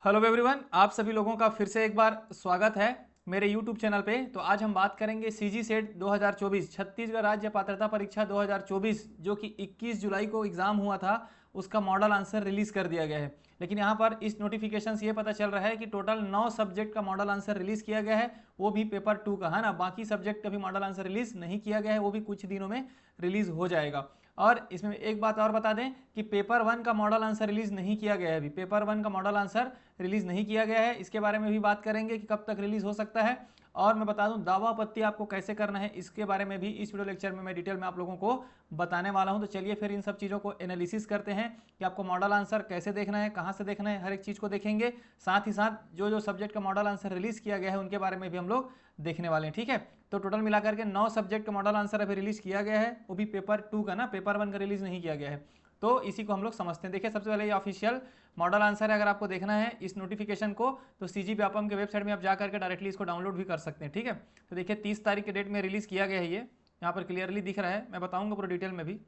Hello everyone, आप सभी लोगों का फिर से एक बार स्वागत है मेरे यूट्यूब चैनल पे। तो आज हम बात करेंगे सीजी सेट 2024 छत्तीसगढ़ राज्य पात्रता परीक्षा 2024 जो कि 21 जुलाई को एग्ज़ाम हुआ था, उसका मॉडल आंसर रिलीज़ कर दिया गया है। लेकिन यहाँ पर इस नोटिफिकेशन से ये पता चल रहा है कि टोटल 9 सब्जेक्ट का मॉडल आंसर रिलीज़ किया गया है, वो भी पेपर 2 का है ना। बाकी सब्जेक्ट का भी मॉडल आंसर रिलीज़ नहीं किया गया है, वो भी कुछ दिनों में रिलीज़ हो जाएगा। और इसमें एक बात और बता दें कि पेपर 1 का मॉडल आंसर रिलीज़ नहीं किया गया है। अभी पेपर 1 का मॉडल आंसर रिलीज़ नहीं किया गया है, इसके बारे में भी बात करेंगे कि कब तक रिलीज़ हो सकता है। और मैं बता दूं दावा आपत्ति आपको कैसे करना है, इसके बारे में भी इस वीडियो लेक्चर में मैं डिटेल में आप लोगों को बताने वाला हूं। तो चलिए फिर इन सब चीज़ों को एनालिसिस करते हैं कि आपको मॉडल आंसर कैसे देखना है, कहाँ से देखना है, हर एक चीज़ को देखेंगे। साथ ही साथ जो जो सब्जेक्ट का मॉडल आंसर रिलीज़ किया गया है उनके बारे में भी हम लोग देखने वाले हैं, ठीक है। तो टोटल मिलाकर के 9 सब्जेक्ट का मॉडल आंसर अभी रिलीज़ किया गया है, वो भी पेपर 2 का ना, पेपर 1 का रिलीज़ नहीं किया गया है। तो इसी को हम लोग समझते हैं। देखिए सबसे पहले ये ऑफिशियल मॉडल आंसर है। अगर आपको देखना है इस नोटिफिकेशन को तो सीजी व्यापम के वेबसाइट में आप जा करके डायरेक्टली इसको डाउनलोड भी कर सकते हैं, ठीक है। तो देखिए 30 तारीख के डेट में रिलीज़ किया गया है, ये यहाँ पर क्लियरली दिख रहा है, मैं बताऊंगा पूरा डिटेल में भी,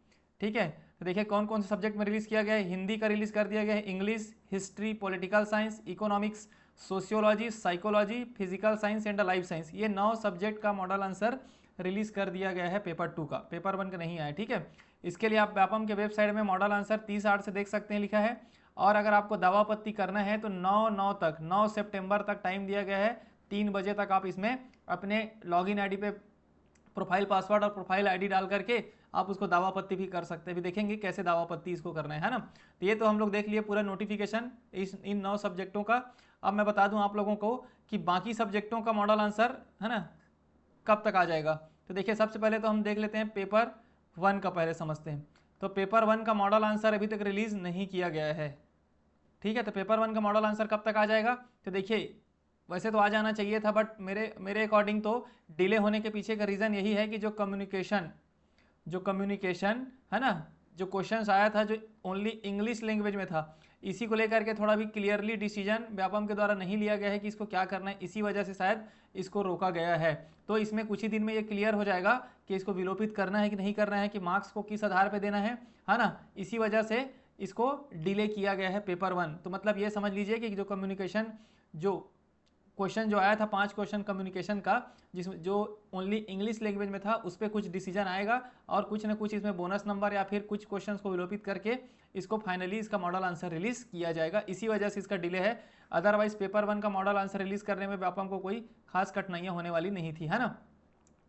ठीक है। तो देखिए कौन कौन से सब्जेक्ट में रिलीज़ किया गया है। हिंदी का रिलीज़ कर दिया गया है, English, history, political science, economics, sociology, psychology, physical science and life science, ये 9 सब्जेक्ट का मॉडल आंसर रिलीज़ कर दिया गया है पेपर 2 का। पेपर 1 का नहीं आया, ठीक है। इसके लिए आप व्यापम के वेबसाइट में मॉडल आंसर 30 8 से देख सकते हैं, लिखा है। और अगर आपको दावापत्ति करना है तो 9 सितंबर तक टाइम दिया गया है। 3 बजे तक आप इसमें अपने लॉगिन आईडी पे प्रोफाइल पासवर्ड और प्रोफाइल आईडी डाल करके आप उसको दावापत्ति भी कर सकते हैं। अभी देखेंगे कैसे दावापत्ति इसको करना है ना। तो ये तो हम लोग देख लिए पूरा नोटिफिकेशन इन 9 सब्जेक्टों का। अब मैं बता दूं आप लोगों को कि बाकी सब्जेक्टों का मॉडल आंसर है ना कब तक आ जाएगा। तो देखिए सबसे पहले तो हम देख लेते हैं पेपर 1 का, पहले समझते हैं। तो पेपर 1 का मॉडल आंसर अभी तक रिलीज़ नहीं किया गया है, ठीक है। तो पेपर 1 का मॉडल आंसर कब तक आ जाएगा। तो देखिए वैसे तो आ जाना चाहिए था, बट मेरे अकॉर्डिंग तो डिले होने के पीछे का रीज़न यही है कि जो कम्युनिकेशन है ना, जो क्वेश्चंस आया था जो ओनली इंग्लिश लैंग्वेज में था, इसी को लेकर के थोड़ा भी क्लियरली डिसीजन व्यापम के द्वारा नहीं लिया गया है कि इसको क्या करना है, इसी वजह से शायद इसको रोका गया है। तो इसमें कुछ ही दिन में ये क्लियर हो जाएगा कि इसको विलोपित करना है कि नहीं करना है, कि मार्क्स को किस आधार पर देना है ना। इसी वजह से इसको डिले किया गया है पेपर 1। तो मतलब ये समझ लीजिए कि जो कम्युनिकेशन जो क्वेश्चन जो आया था 5 क्वेश्चन कम्युनिकेशन का, जिसमें जो ओनली इंग्लिश लैंग्वेज में था, उस पर कुछ डिसीजन आएगा और कुछ ना कुछ इसमें बोनस नंबर या फिर कुछ क्वेश्चंस को विलोपित करके इसको फाइनली इसका मॉडल आंसर रिलीज किया जाएगा। इसी वजह से इसका डिले है। अदरवाइज पेपर 1 का मॉडल आंसर रिलीज करने में व्यापम को कोई खास कठिनाइयाँ होने वाली नहीं थी, है ना।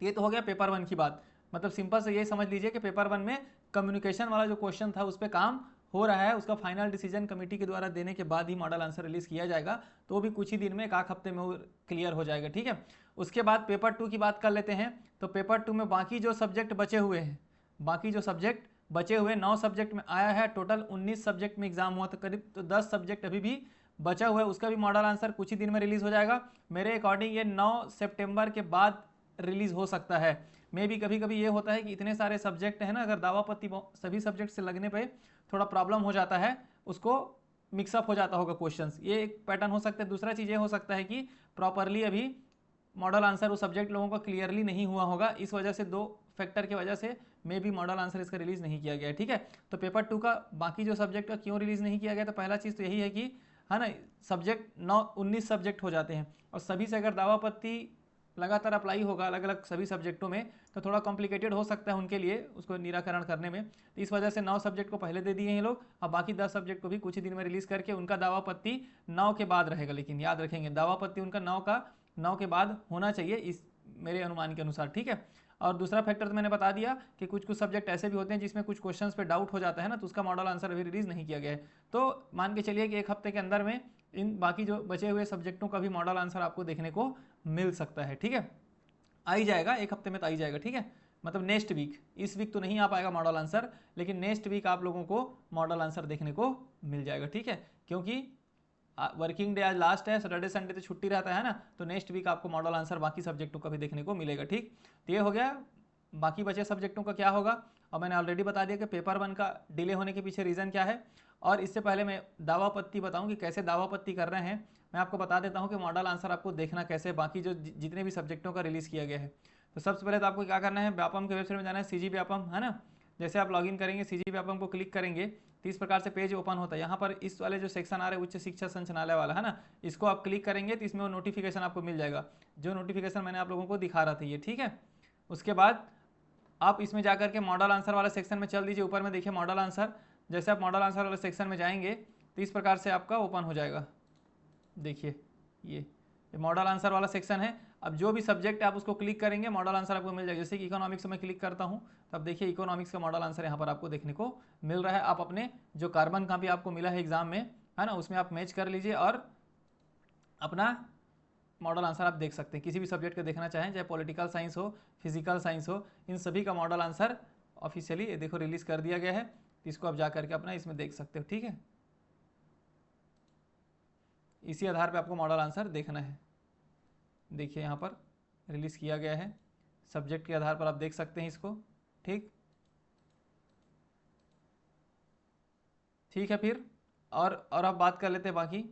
ये तो हो गया पेपर 1 की बात। मतलब सिंपल से ये समझ लीजिए कि पेपर 1 में कम्युनिकेशन वाला जो क्वेश्चन था उस पर काम हो रहा है, उसका फाइनल डिसीजन कमेटी के द्वारा देने के बाद ही मॉडल आंसर रिलीज किया जाएगा। तो भी कुछ ही दिन में, एक आध हफ्ते में वो क्लियर हो जाएगा, ठीक है। उसके बाद पेपर 2 की बात कर लेते हैं। तो पेपर 2 में बाकी जो सब्जेक्ट बचे हुए हैं, बाकी जो सब्जेक्ट बचे हुए 9 सब्जेक्ट में आया है, टोटल 19 सब्जेक्ट में एग्जाम हुआ, तो करीब तो 10 सब्जेक्ट अभी भी बचा हुआ है, उसका भी मॉडल आंसर कुछ ही दिन में रिलीज हो जाएगा। मेरे अकॉर्डिंग ये 9 सितंबर के बाद रिलीज हो सकता है। मे भी कभी कभी ये होता है कि इतने सारे सब्जेक्ट हैं ना, अगर दावापत्ति सभी सब्जेक्ट से लगने पे थोड़ा प्रॉब्लम हो जाता है, उसको मिक्सअप हो जाता होगा क्वेश्चंस, ये एक पैटर्न हो सकता है। दूसरा चीज़ ये हो सकता है कि प्रॉपरली अभी मॉडल आंसर उस सब्जेक्ट लोगों का क्लियरली नहीं हुआ होगा, इस वजह से 2 फैक्टर की वजह से मे भी मॉडल आंसर इसका रिलीज़ नहीं किया गया है, ठीक है। तो पेपर 2 का बाकी जो सब्जेक्ट का क्यों रिलीज़ नहीं किया गया, तो पहला चीज़ तो यही है कि है ना, सब्जेक्ट 19 सब्जेक्ट हो जाते हैं और सभी से अगर दावापत्ति लगातार अप्लाई होगा अलग अलग सभी सब्जेक्टों में, तो थोड़ा कॉम्प्लिकेटेड हो सकता है उनके लिए उसको निराकरण करने में। तो इस वजह से 9 सब्जेक्ट को पहले दे दिए हैं लोग, और बाकी 10 सब्जेक्ट को भी कुछ ही दिन में रिलीज़ करके उनका दावापत्ति 9 के बाद रहेगा। लेकिन याद रखेंगे दावापत्ति उनका 9 के बाद होना चाहिए, इस मेरे अनुमान के अनुसार, ठीक है। और दूसरा फैक्टर तो मैंने बता दिया कि कुछ कुछ सब्जेक्ट ऐसे भी होते हैं जिसमें कुछ क्वेश्चंस पे डाउट हो जाता है ना, तो उसका मॉडल आंसर अभी रिलीज़ नहीं किया गया है। तो मान के चलिए कि एक हफ्ते के अंदर में इन बाकी जो बचे हुए सब्जेक्टों का भी मॉडल आंसर आपको देखने को मिल सकता है, ठीक है। आ ही जाएगा, एक हफ्ते में तो आ ही जाएगा, ठीक है। मतलब नेक्स्ट वीक, इस वीक तो नहीं आ पाएगा मॉडल आंसर, लेकिन नेक्स्ट वीक आप लोगों को मॉडल आंसर देखने को मिल जाएगा, ठीक है। क्योंकि वर्किंग डे आज लास्ट है, सैटरडे संडे तो छुट्टी रहता है ना, तो नेक्स्ट वीक आपको मॉडल आंसर बाकी सब्जेक्टों का भी देखने को मिलेगा, ठीक। तो ये हो गया बाकी बचे सब्जेक्टों का क्या होगा। और मैंने ऑलरेडी बता दिया कि पेपर 1 का डिले होने के पीछे रीज़न क्या है। और इससे पहले मैं दावापत्ति बताऊं कि कैसे दावापत्ति कर रहे हैं, मैं आपको बता देता हूं कि मॉडल आंसर आपको देखना कैसे बाकी जो जितने भी सब्जेक्टों का रिलीज़ किया गया है। तो सबसे पहले तो आपको क्या करना है, व्यापम के वेबसाइट में जाना है, सीजी व्यापम, है ना। जैसे आप लॉगिन करेंगे सीजी व्यापम को क्लिक करेंगे तो इस प्रकार से पेज ओपन होता है। यहाँ पर इस वाले जो सेक्शन आ रहा है उच्च शिक्षा संचालनालय वाला है ना, इसको आप क्लिक करेंगे तो इसमें वो नोटिफिकेशन आपको मिल जाएगा, जो नोटिफिकेशन मैंने आप लोगों को दिखा रहा था ये, ठीक है। उसके बाद आप इसमें जाकर के मॉडल आंसर वाला सेक्शन में चल दीजिए। ऊपर में देखिए मॉडल आंसर, जैसे आप मॉडल आंसर वाले सेक्शन में जाएंगे तो इस प्रकार से आपका ओपन हो जाएगा। देखिए ये मॉडल आंसर वाला सेक्शन है। अब जो भी सब्जेक्ट है आप उसको क्लिक करेंगे, मॉडल आंसर आपको मिल जाएगा। जैसे कि इकोनॉमिक्स में क्लिक करता हूँ तो अब देखिए इकोनॉमिक्स का मॉडल आंसर यहाँ पर आपको देखने को मिल रहा है। आप अपने जो कार्बन का भी आपको मिला है एग्जाम में, है ना, उसमें आप मैच कर लीजिए और अपना मॉडल आंसर आप देख सकते हैं। किसी भी सब्जेक्ट का देखना चाहें, चाहे पॉलिटिकल साइंस हो, फिजिकल साइंस हो, इन सभी का मॉडल आंसर ऑफिशियली ये देखो रिलीज कर दिया गया है। तो इसको आप जा करके अपना इसमें देख सकते हो, ठीक है। इसी आधार पे आपको मॉडल आंसर देखना है। देखिए यहाँ पर रिलीज किया गया है, सब्जेक्ट के आधार पर आप देख सकते हैं इसको, ठीक है। फिर और आप बात कर लेते हैं बाकी।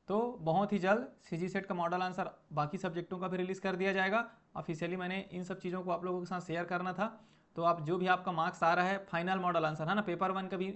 तो बहुत ही जल्द सीजी सेट का मॉडल आंसर बाकी सब्जेक्टों का भी रिलीज़ कर दिया जाएगा ऑफिशियली। मैंने इन सब चीज़ों को आप लोगों के साथ शेयर करना था। तो आप जो भी आपका मार्क्स आ रहा है फाइनल मॉडल आंसर, है ना, पेपर 1 का भी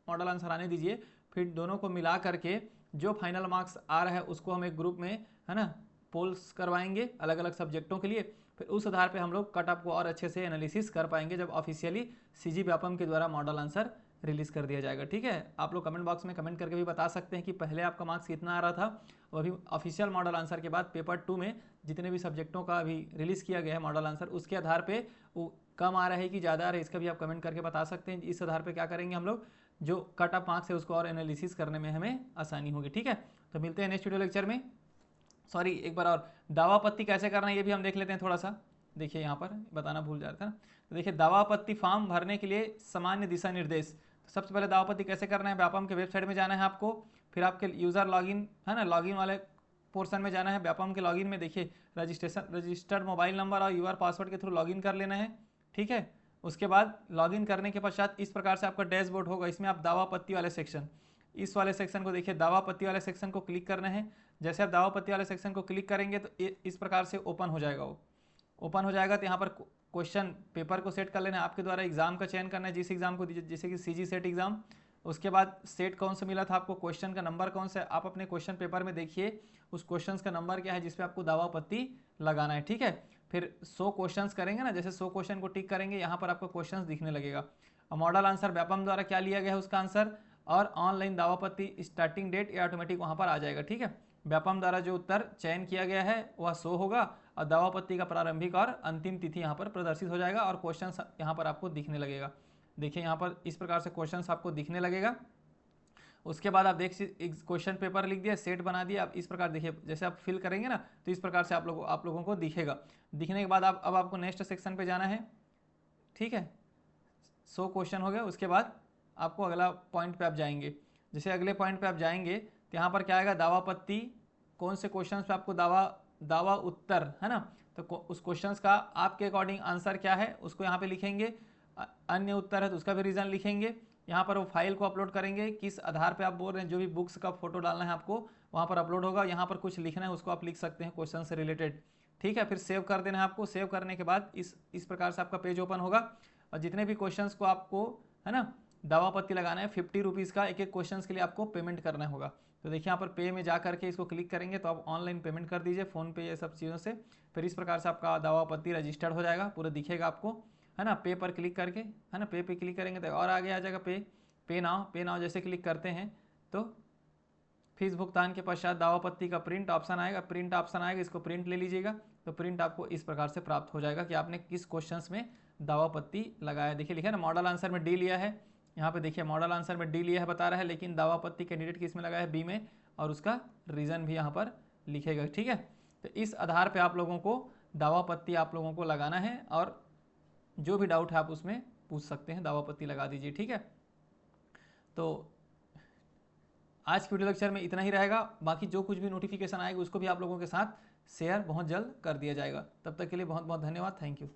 मॉडल आंसर आने दीजिए, फिर दोनों को मिला करके जो फाइनल मार्क्स आ रहा है उसको हम एक ग्रुप में, है ना, पोल्स करवाएंगे अलग अलग सब्जेक्टों के लिए। फिर उस आधार पे हम लोग कट ऑफ को और अच्छे से एनालिसिस कर पाएंगे जब ऑफिशियली सीजी व्यापम के द्वारा मॉडल आंसर रिलीज़ कर दिया जाएगा, ठीक है। आप लोग कमेंट बॉक्स में कमेंट करके भी बता सकते हैं कि पहले आपका मार्क्स कितना आ रहा था, और अभी ऑफिशियल मॉडल आंसर के बाद पेपर 2 में जितने भी सब्जेक्टों का अभी रिलीज़ किया गया है मॉडल आंसर, उसके आधार पे वो कम आ रहा है कि ज़्यादा आ रहा है, इसका भी आप कमेंट करके बता सकते हैं। इस आधार पर क्या करेंगे हम लोग, जो कट ऑफ मार्क्स है उसको और एनालिसिस करने में हमें आसानी होगी, ठीक है। तो मिलते हैं नेक्स्ट वीडियो लेक्चर में। सॉरी, एक बार और दावा आपत्ति कैसे करना है ये भी हम देख लेते हैं थोड़ा सा। देखिए यहाँ पर बताना भूल जा रहा था। तो देखिए दावा आपत्ति फॉर्म भरने के लिए सामान्य दिशा निर्देश। तो सबसे पहले दावा आपत्ति कैसे करना है, व्यापम के वेबसाइट में जाना है आपको, फिर आपके यूज़र लॉगिन, है ना, लॉगिन वाले पोर्शन में जाना है। व्यापम के लॉगिन में देखिए रजिस्टर्ड मोबाइल नंबर और यूआर पासवर्ड के थ्रू लॉगिन कर लेना है, ठीक है। उसके बाद लॉगिन करने के पश्चात इस प्रकार से आपका डैशबोर्ड होगा। इसमें आप दावा आपत्ति वाले सेक्शन, इस वाले सेक्शन को देखिए, दावा आपत्ति वाले सेक्शन को क्लिक करना है। जैसे आप दावा आपत्ति वाले सेक्शन को क्लिक करेंगे तो इस प्रकार से ओपन हो जाएगा। वो ओपन हो जाएगा तो यहाँ पर क्वेश्चन पेपर को सेट कर लेना है। आपके द्वारा एग्जाम का चयन करना है, जिस एग्जाम को दीजिए, जैसे कि सीजी सेट एग्जाम। उसके बाद सेट कौन सा मिला था आपको, क्वेश्चन का नंबर कौन सा है, आप अपने क्वेश्चन पेपर में देखिए उस क्वेश्चन का नंबर क्या है जिसपे आपको दावा आपत्ति लगाना है, ठीक है। फिर 100 क्वेश्चंस करेंगे ना, जैसे 100 क्वेश्चन को टिक करेंगे, यहाँ पर आपको क्वेश्चंस दिखने लगेगा। और मॉडल आंसर व्यापम द्वारा क्या लिया गया है उसका आंसर, और ऑनलाइन दावा आपत्ति स्टार्टिंग डेट ये ऑटोमेटिक वहाँ पर आ जाएगा, ठीक है। व्यापम द्वारा जो उत्तर चयन किया गया है वह 100 होगा, और दावा आपत्ति का प्रारंभिक और अंतिम तिथि यहाँ पर प्रदर्शित हो जाएगा, और क्वेश्चन यहाँ पर आपको दिखने लगेगा। देखिए यहाँ पर इस प्रकार से क्वेश्चन आपको दिखने लगेगा। उसके बाद आप देख क्वेश्चन पेपर लिख दिया, सेट बना दिया। आप इस प्रकार देखिए, जैसे आप फिल करेंगे ना तो इस प्रकार से आप लोगों को दिखेगा। दिखने के बाद अब आपको नेक्स्ट सेक्शन पे जाना है, ठीक है। 100 क्वेश्चन हो गया। उसके बाद आपको अगला पॉइंट पे आप जाएंगे। जैसे अगले पॉइंट पे आप जाएंगे तो यहाँ पर क्या आएगा, दावा आपत्ति, कौन से क्वेश्चन पे आपको दावा उत्तर, है ना, तो उस क्वेश्चन का आपके अकॉर्डिंग आंसर क्या है उसको यहाँ पे लिखेंगे। अन्य उत्तर है तो उसका भी रीज़न लिखेंगे। यहाँ पर वो फाइल को अपलोड करेंगे, किस आधार पे आप बोल रहे हैं, जो भी बुक्स का फोटो डालना है आपको वहाँ पर अपलोड होगा। यहाँ पर कुछ लिखना है उसको आप लिख सकते हैं क्वेश्चन से रिलेटेड, ठीक है। फिर सेव कर देना है आपको। सेव करने के बाद इस प्रकार से आपका पेज ओपन होगा, और जितने भी क्वेश्चंस को आपको, है ना, दावा आपत्ति लगाना है, 50 रुपीज़ का एक क्वेश्चन के लिए आपको पेमेंट करना होगा। तो देखिए यहाँ पर पे में जा करके इसको क्लिक करेंगे तो आप ऑनलाइन पेमेंट कर दीजिए, फ़ोन पे, ये सब चीज़ों से। फिर इस प्रकार से आपका दावा आपत्ति रजिस्टर्ड हो जाएगा, पूरा दिखेगा आपको, है ना। पे पर क्लिक करके, है ना, पे क्लिक करेंगे तो और आगे आ जाएगा पे नाउ जैसे क्लिक करते हैं तो फीस भुगतान के पश्चात दावा आपत्ति का प्रिंट ऑप्शन आएगा, इसको प्रिंट ले लीजिएगा। तो प्रिंट आपको इस प्रकार से प्राप्त हो जाएगा कि आपने किस क्वेश्चंस में दावा आपत्ति लगाया। देखिए लिखा है ना, मॉडल आंसर में डी लिया है, यहाँ पे देखिए मॉडल आंसर में डी लिया है बता रहा है, लेकिन दावा आपत्ति कैंडिडेट किस में लगाया है, बी में, और उसका रीज़न भी यहाँ पर लिखेगा, ठीक है। तो इस आधार पर आप लोगों को दावा आपत्ति आप लोगों को लगाना है, और जो भी डाउट है आप उसमें पूछ सकते हैं, दावा आपत्ति लगा दीजिए, ठीक है। तो आज के वीडियो लेक्चर में इतना ही रहेगा। बाकी जो कुछ भी नोटिफिकेशन आएगा उसको भी आप लोगों के साथ शेयर बहुत जल्द कर दिया जाएगा। तब तक के लिए बहुत बहुत धन्यवाद, थैंक यू।